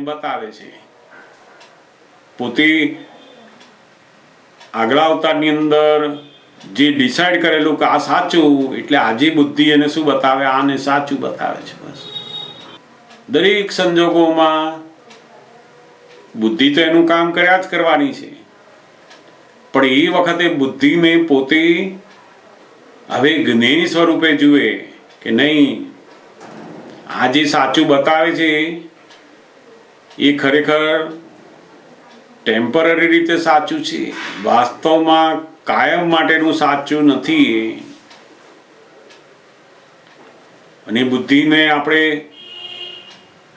બતાવે છે. પોતે આગલા અવતારની અંદર જે ડિસાઈડ કરેલું કે આ સાચું, એટલે આજે બુદ્ધિ એને શું બતાવે, આને સાચું બતાવે છે. બસ દરેક સંજોગોમાં બુદ્ધિ તો એનું કામ કર્યા જ કરવાની છે, પણ એ વખતે બુદ્ધિને પોતે હવે જ્ઞેય સ્વરૂપે જુએ કે નહીં, આ જે સાચું બતાવે છે એ ખરેખર ટેમ્પરરી રીતે સાચું છે, વાસ્તવમાં કાયમ માટેનું સાચું નથી. અને બુદ્ધિને આપણે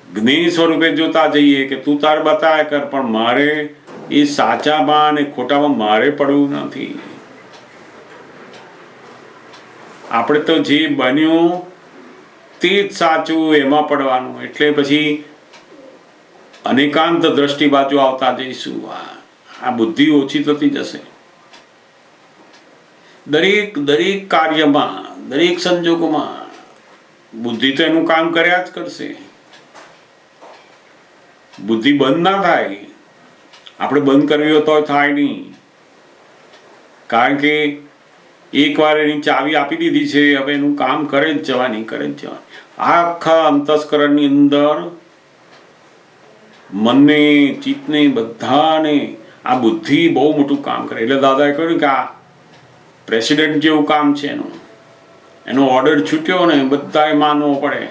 જ્ઞેય સ્વરૂપે જોતા જઈએ કે તું તાર બતાવ્યા કર, પણ મારે એ સાચામાં અને ખોટામાં મારે પડવું નથી. આપણે તો જે બન્યું તે જ સાચું, એમાં પડવાનું. એટલે પછી અનેકાંત દ્રષ્ટિ બાજુ આવતા જઈશું. આ બુદ્ધિ ઓછી થતી જશે. દરેક કાર્યમાં, દરેક સંજોગોમાં બુદ્ધિ તો એનું કામ કર્યા જ કરશે. બુદ્ધિ બંધ ના થાય. આપણે બંધ કરવી હોય તો થાય નહીં, કારણ કે એકવાર એની ચાવી આપી દીધી છે, હવે એનું કામ કરે જ જવાની. આખા અંતસ્કરણની અંદર મનને, ચિત્તને, બધાને આ બુદ્ધિ બહુ મોટું કામ કરે. એટલે દાદાએ કહ્યું કે આ પ્રેસિડેન્ટ જેવું કામ છે એનો ઓર્ડર છૂટ્યો ને બધાએ માનવો પડે.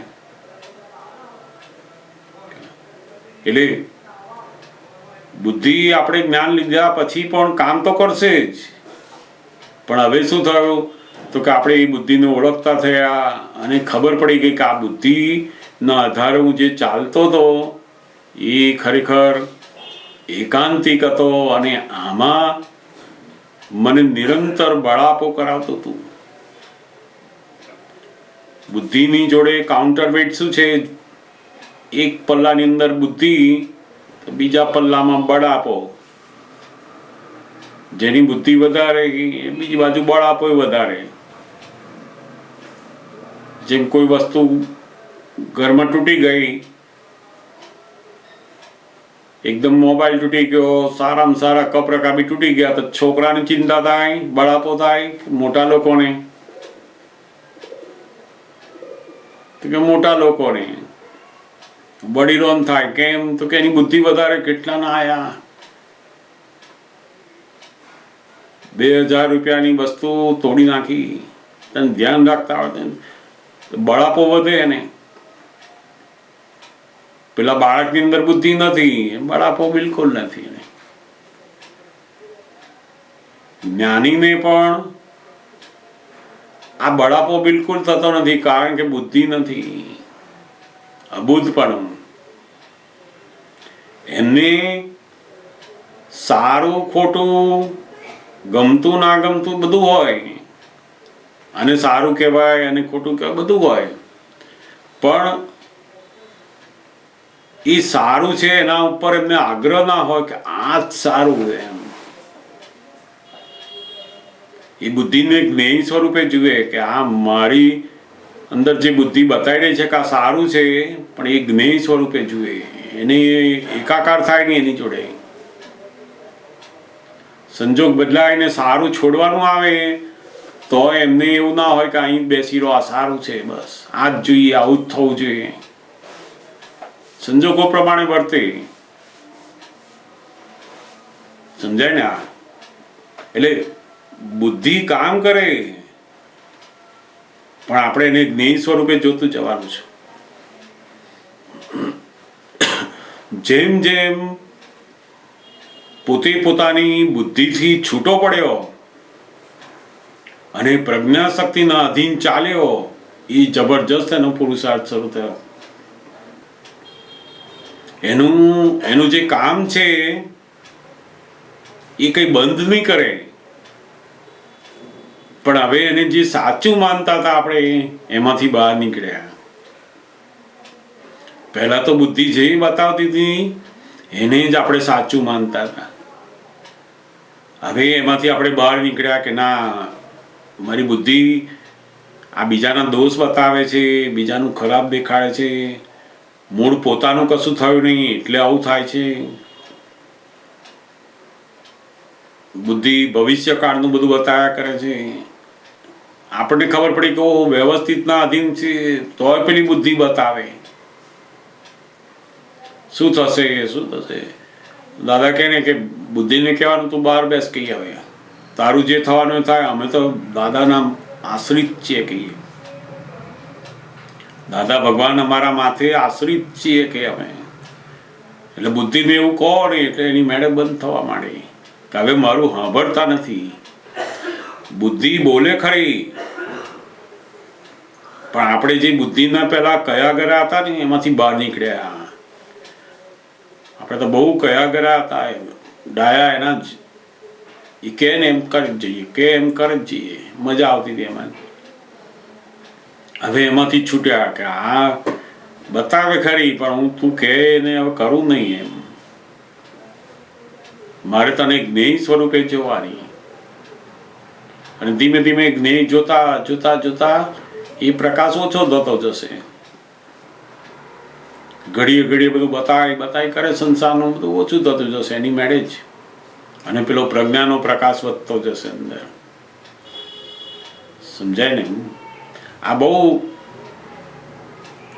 એટલે બુદ્ધિ આપણે જ્ઞાન લીધા પછી પણ કામ તો કરશે જ, પણ હવે શું થયું તો કે આપણે એ બુદ્ધિને ઓળખતા થયા અને ખબર પડી ગઈ કે આ બુદ્ધિના આધારે હું જે ચાલતો હતો એ ખરેખર એકાંતિક હતો, અને આમાં મને નિરંતર બળાપો કરાવતું હતું. બુદ્ધિની જોડે કાઉન્ટરવેટ શું છે? એક પલ્લાની અંદર બુદ્ધિ, બીજા પલ્લામાં બળાપો. જેની બુદ્ધિ વધારે બીજી બાજુ બળાપો વધારે. જેમ કોઈ વસ્તુ ઘરમાં તૂટી ગઈ, એકદમ મોબાઈલ તૂટી ગયો, સારામાં સારા કપ રકાબી તૂટી ગયા, તો છોકરાની ચિંતા થાય, બળાપો થાય. મોટા લોકોને તો કે મોટા લોકોને વડીલોને થાય. કેમ તો કે એની બુદ્ધિ વધારે. કેટલાના આયા 2000 રૂપિયાની વસ્તુ તોડી નાખી. તને ધ્યાન રાખતા હોય બળાપો વધે. એને પેલા બાળકની અંદર બુદ્ધિ નથી, બળાપો બિલકુલ નથી. જ્ઞાનીને પણ આ બળાપો બિલકુલ થતો નથી, કારણ કે બુદ્ધિ નથી, અબુદ્ધપણું. એમને સારું ખોટું, ગમતું ના ગમતું બધું હોય, અને સારું કહેવાય અને ખોટું કહેવાય બધું હોય, પણ એ સારું છે એના ઉપર એમને આગ્રહ ના હોય કે આ જ સારું. એ બુદ્ધિને જ્ઞેય સ્વરૂપે જુએ કે આ મારી અંદર જે બુદ્ધિ બતાવી રહી છે કે આ સારું છે, પણ એ જ્ઞેય સ્વરૂપે જુએ. એને એકાકાર થાય નહીં એની જોડે. સંજોગ બદલાય ને સારું છોડવાનું આવે તો એમને એવું ના હોય કે અહીં બેસી રહો, આ સારું છે, બસ આ જ જોઈએ, આવું જ થવું જોઈએ. સંજોગો પ્રમાણે વર્તે. સમજાય ને? એટલે બુદ્ધિ કામ કરે, પણ આપણે એને જ્ઞેય સ્વરૂપે જોતું જવાનું છે. જેમ જેમ પોતે પોતાની બુદ્ધિથી છૂટો પડ્યો અને પ્રજ્ઞા શક્તિના અધીન ચાલ્યો, એ જબરજસ્ત એનો પુરુષાર્થ શરૂ થયો. એનું જે કામ છે એ કઈ બંધ નહીં કરે, પણ હવે એને જે સાચું માનતા હતા આપણે એમાંથી બહાર નીકળ્યા. પહેલા તો બુદ્ધિ જે બતાવતી હતી એને જ આપણે સાચું માનતા હતા. હવે એમાંથી આપણે બહાર નીકળ્યા કે ના, મારી બુદ્ધિ આ બીજાના દોષ બતાવે છે, બીજાનું ખરાબ દેખાડે છે, મૂળ પોતાનું કશું થયું નહીં એટલે આવું થાય છે. બુદ્ધિ ભવિષ્યકાળનું બધું બતાવ્યા કરે છે. આપણને ખબર પડી કે વ્યવસ્થિતના અધીન છે તોય પેલી બુદ્ધિ બતાવે શું થશે શું થશે. દાદા કહે ને કે બુદ્ધિને કહેવાનું તું બહાર બેસ કહીએ, હવે તારું જે થવાનું થાય, અમે તો દાદાના આશ્રિત છીએ કહીએ. દાદા ભગવાન અમારા માથે આશ્રિત છીએ કે અમે. એટલે બુદ્ધિને એવું કહો ને એટલે એની મેળે બંધ થવા માંડે કે હવે મારું સાંભળતા નથી. બુદ્ધિ બોલે ખરી, પણ આપણે જે બુદ્ધિના પહેલા કયા ગયા હતા ને એમાંથી બહાર નીકળ્યા. આપણે તો બહુ કયા ગયા હતા, ડાયા એના જ. એ કે ને એમ કરી જઈએ, કે એમ કરી જઈએ, મજા આવતી હતી એમાં. હવે એમાંથી છૂટ્યા કે આ બતાવે ખરી પણ હું તું કે ને હવે કરું નહીં એમ. મારે તને જ્ઞેય સ્વરૂપે જોવાની. અને ધીમે ધીમે જ્ઞેય જોતા જોતા જોતા એ પ્રકાશ ઓછો થતો જશે. ઘડીએ ઘડીએ બધું બતાય કરે, સંસારનું બધું ઓછું થતું જશે એની મેળે જ. અને પેલો પ્રજ્ઞાનો પ્રકાશ વધતો જશે અંદર. સમજાય ને? આ બહુ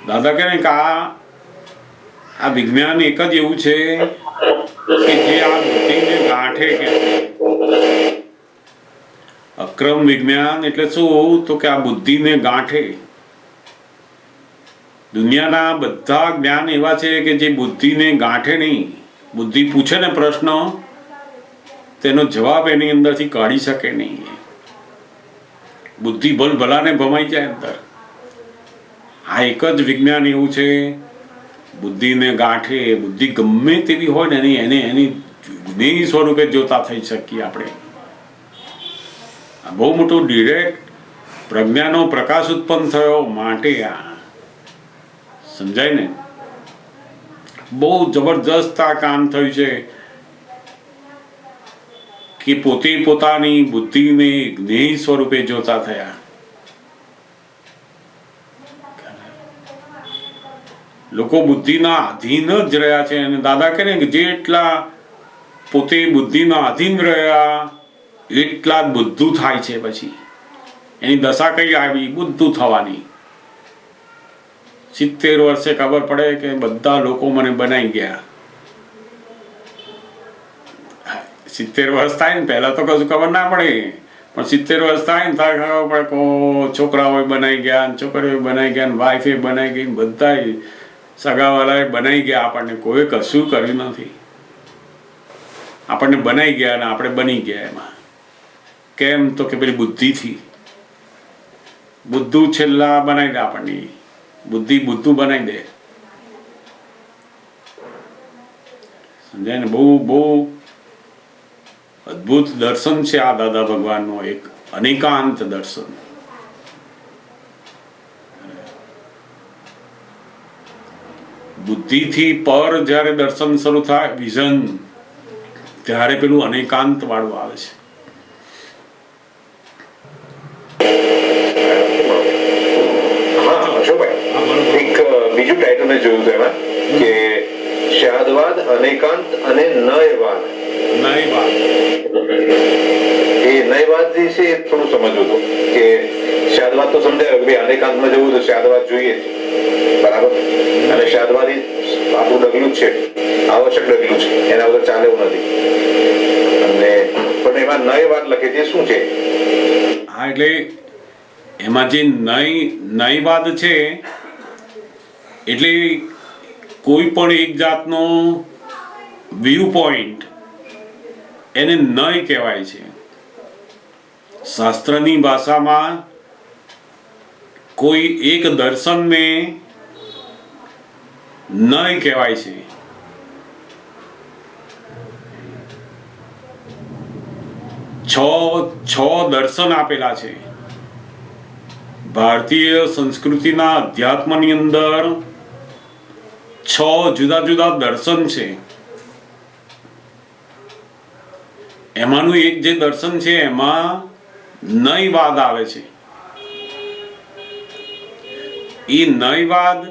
દાદા કહે ને કે આ વિજ્ઞાન એક જ એવું છે કે જે આ બુદ્ધિને ગાંઠે કે અક્રમ વિજ્ઞાન એટલે શું તો કે આ બુદ્ધિને ગાંઠે. દુનિયાના બધા જ્ઞાન એવા છે કે જે બુદ્ધિને ગાંઠે નહીં. બુદ્ધિ પૂછે ને પ્રશ્ન તેનો જવાબ એની અંદરથી કાઢી શકે નહીં. બુદ્ધિ ભલાને ભમાઈ જાય અંદર. આ એક જ વિજ્ઞાન એવું છે બુદ્ધિને ગાંઠે. બુદ્ધિ ગમે તેવી હોય ને એને એની જ્ઞેય સ્વરૂપે જોતા થઈ શકીએ આપણે. આ બહુ મોટું ડિરેક્ટ પ્રજ્ઞાનો પ્રકાશ ઉત્પન્ન થયો માટે આ સમજાય ને? બહુ જબરજસ્ત આ કામ થયું છે કે પોતે પોતાની બુદ્ધિને જ્ઞેય સ્વરૂપે જોતા થયા. લોકો બુદ્ધિના અધીન જ રહ્યા છે. અને દાદા કહે ને કે જેટલા પોતે બુદ્ધિના અધીન રહ્યા એટલા જ બુદ્ધું થાય છે. પછી એની દશા કઈ આવી? બુદ્ધું થવાની. 70 વર્ષે ખબર પડે કે બધા લોકો મને બનાવી ગયા. 70 વર્ષ થાય ને, પહેલા તો કશું ખબર ના પડે, પણ 70 વર્ષ થાય ને ત્યારે ખબર પડે કે છોકરાઓ બનાવી ગયા, છોકરીઓ બનાવી ગયા, વાઈફે બનાવી ગઈ, બધા સગાવાલાએ બનાવી ગયા. આપણને કોઈ કશું કર્યું નથી, આપણને બનાવી ગયા અને આપણે બની ગયા. એમાં કેમ તો કે પેલી બુદ્ધિથી. બુદ્ધું છેલ્લા બનાવી દે આપણને. બુદ્ધિ બુદ્ધું બનાવી દે. સમજાય ને? બહુ બહુ અદ્ભુત દર્શન છે આ દાદા ભગવાનનું, એક અનેકાંત દર્શન. બુદ્ધિથી પર જ્યારે દર્શન શરૂ થાય, વિઝન, ત્યારે પેલું અનેકાંત વાળું આવે છે. બીજું ટાઇટલ મેં જોયું હતું એમાં કે શાદવાદ, અનેકાંત અને નયવાદ. નયવાદ એ નયવાદ જે છે એ થોડું સમજવું હતું કે શાદવાદ તો સમજાય કે અનેકાંતમાં જવું તો શાદવાદ જોઈએ જ, બરાબર. અને શાદવાદ એ આપણું ડગલું જ છે, આવશ્યક ડગલું છે, એના વગર ચાલે એવું નથી. અને પણ એમાં નયવાદ લખે છે શું છે? હા, એટલે એમાં જે નયવાદ છે એટલે કોઈ પણ એક જાતનો વ્યૂ પોઈન્ટ એને નય કહેવાય છે. શાસ્ત્રની ભાષામાં કોઈ એક દર્શનને નય કહેવાય છે. છ દર્શન આપેલા છે. ભારતીય સંસ્કૃતિના અધ્યાત્મની અંદર 6 જુદા જુદા દર્શન છે. એમાંનું એક જે દર્શન છે એમાં નયવાદ આવે છે. એ નયવાદ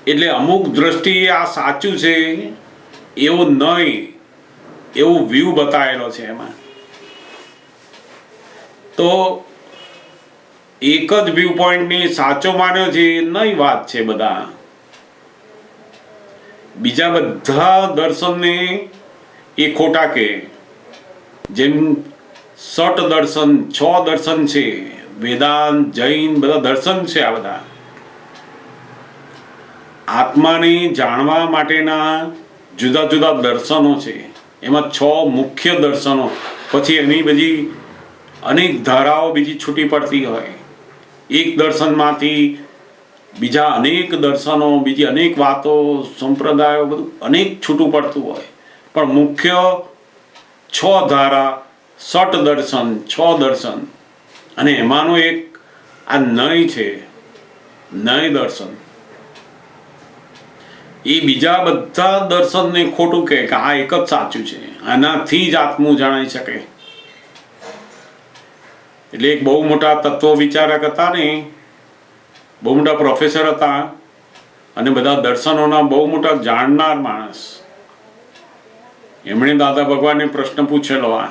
એટલે અમુક દ્રષ્ટિએ આ સાચું છે એવું નહીં, એવું વ્યૂ બતાવેલો છે એમાં. તો એક જ વ્યૂ પોઈન્ટની સાચો માન્યો છે નહીં વાત છે બધા. બીજા બધા દર્શનને એ ખોટા કે. જેમ સટ દર્શન, 6 દર્શન છે, વેદાંત, જૈન બધા દર્શન છે. આ બધા આત્માને જાણવા માટેના જુદા જુદા દર્શનો છે. એમાં 6 મુખ્ય દર્શનો, પછી એની બધી અનેક ધારાઓ બીજી છૂટી પડતી હોય. એક દર્શનમાંથી બીજા અનેક દર્શનો, બીજી અનેક વાતો, સંપ્રદાયો, બધું અનેક છૂટું પડતું હોય. પણ મુખ્ય 6 ધારા, સટ દર્શન, 6 દર્શન. અને એમાંનો એક આ નય છે, નય દર્શન. એ બીજા બધા દર્શનને ખોટું કહે કે આ એક જ સાચું છે, આનાથી જ આત્મું જણાઈ શકે. એટલે એક બહુ મોટા તત્વ વિચારક હતા ને, બહુ મોટા પ્રોફેસર હતા અને બધા દર્શનોના બહુ મોટા જાણનાર માણસ. એમણે દાદા ભગવાનને પ્રશ્ન પૂછેલો આ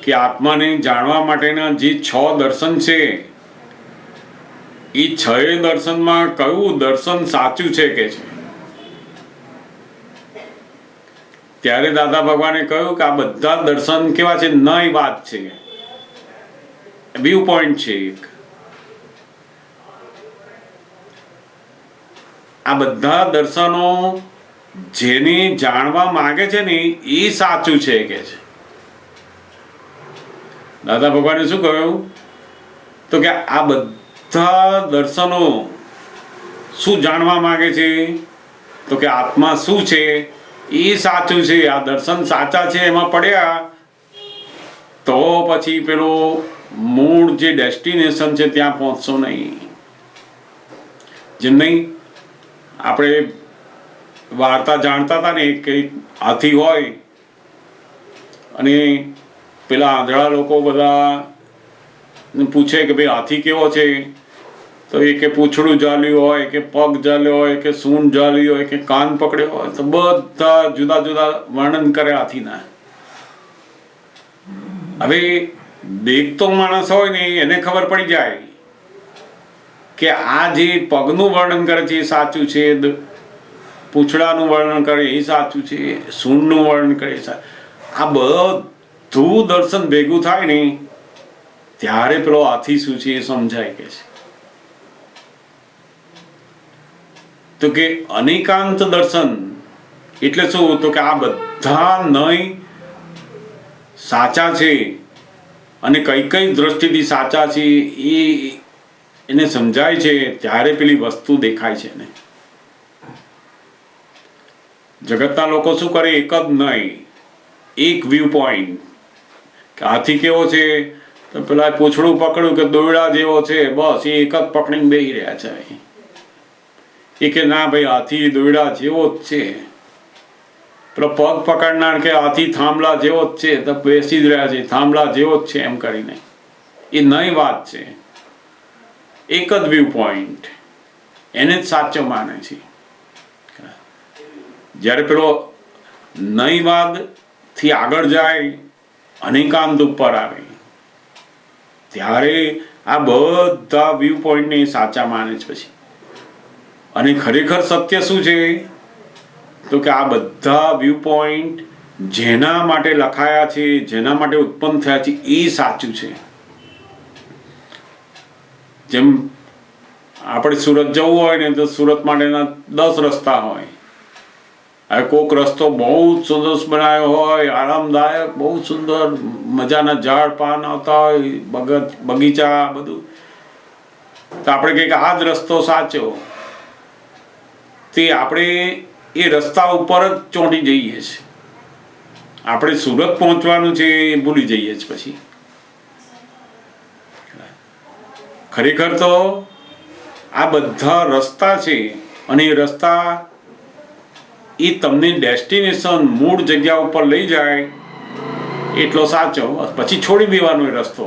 કે આત્માને જાણવા માટેના જે 6 દર્શન છે, એ 6 દર્શનમાં કયું દર્શન સાચું છે કે છે. ત્યારે દાદા ભગવાને કહ્યું કે આ બધા દર્શન કેવા છે, નઈ વાત છે, વ્યૂ પોઈન્ટ છે એક. આ બધા દર્શનો જેને જાણવા માંગે છે ને એ સાચું છે કે છે. દાદા ભગવાને શું કહ્યું? તો કે આ બધા દર્શનો શું જાણવા માંગે છે? તો કે આત્મા શું છે એ સાચું છે. આ દર્શન સાચા છે એમાં પડ્યા તો પછી પેલો મૂળ જે ડેસ્ટિનેશન છે ત્યાં પહોંચશો નહીં. જેમ નહીં આપણે વાર્તા જાણતા હતા ને કે હાથી હોય અને પેલા આંધળા લોકો બધા પૂછે કે ભાઈ હાથી કેવો છે, તો એ કે પૂંછડું જાલ્યું હોય, કે પગ જાલ્યો હોય, કે સૂંઢ જાલી હોય, કે કાન પકડ્યો હોય, તો બધા જુદા જુદા વર્ણન કરે હાથીના. હવે દેખતો માણસ હોય ને એને ખબર પડી જાય કે આ જે પગનું વર્ણન કરે છે એ સાચું છે, પૂંછડાનું વર્ણન કરે એ સાચું છે, સૂંઢનું વર્ણન કરે એ સાચું. આ બધું દર્શન ભેગું થાય ને ત્યારે પેલો હાથી શું છે એ સમજાય કે છે. તો કે અનેકાંત દર્શન એટલે શું? તો કે આ બધા નય સાચા છે અને કઈ કઈ દ્રષ્ટિથી સાચા છે એને સમજાય છે ત્યારે પેલી વસ્તુ દેખાય છે ને. જગતના લોકો શું કરે? એક જ નહીં, એક વ્યૂ પોઈન્ટ. કે હાથી કેવો છે? તો પેલા પૂંછડું પકડ્યું કે દોયડા જેવો છે, બસ એ એક જ પકડીને બેસી રહ્યા છે. એ કે ના ભાઈ હાથી દોયડા જેવો જ છે. પેલો પગ પકડનાર કે હાથી થાંભલા જેવો જ છે, તો બેસી જ રહ્યા છે, થાંભલા જેવો જ છે એમ કરીને. એ નઈ વાત છે, એક જ વ્યૂ પોઈન્ટ, એને જ સાચો માને છે. જ્યારે પેલો નઈવાદ થી આગળ જાય, અનેકાંત ઉપર આવે, ત્યારે આ બધા વ્યૂ પોઈન્ટને સાચા માને છે પછી. અને ખરેખર સત્ય શું છે? તો કે આ બધા વ્યૂ પોઈન્ટ જેના માટે લખાયા છે, જેના માટે ઉત્પન્ન થયા છે એ સાચું છે. જેમ આપણે સુરત જવું હોય ને તો સુરત માટેના 10 રસ્તા હોય. હવે કોઈક રસ્તો બહુ સુંદર બનાવ્યો હોય, આરામદાયક, બહુ સુંદર, મજાના ઝાડ પાન આવતા હોય, બગીચા બધું, તો આપણે કહીએ કે આ જ રસ્તો સાચો. તે આપણે એ રસ્તા ઉપર જ ચોંટી જઈએ છીએ. આપણે સુરત પહોંચવાનું છે એ ભૂલી જઈએ છીએ પછી. ખરેખર તો આ બધા રસ્તા છે અને એ રસ્તા એ તમને ડેસ્ટિનેશન, મૂળ જગ્યા ઉપર લઈ જાય એટલો સાચો. પછી છોડી દેવાનો એ રસ્તો.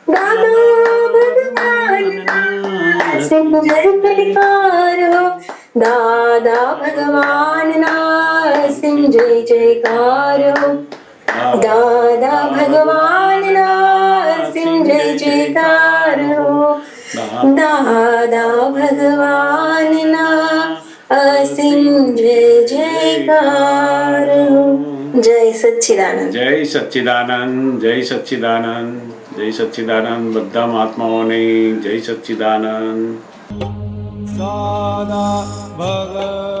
અસીમ જય જયકારો દાદા ભગવાનના અસીમ જય જયકારો દાદા ભગવાનના અસીમ જય જયકારો દાદા ભગવાનના અસીમ જય જયકારો જય સચ્ચિદાનંદ. જય સચ્ચિદાનંદ, જય સચ્ચિદાનંદ, જય સચ્ચિદાનંદ. બધા મહાત્માઓને જય સચ્ચિદાનંદ. સદા ભગવતી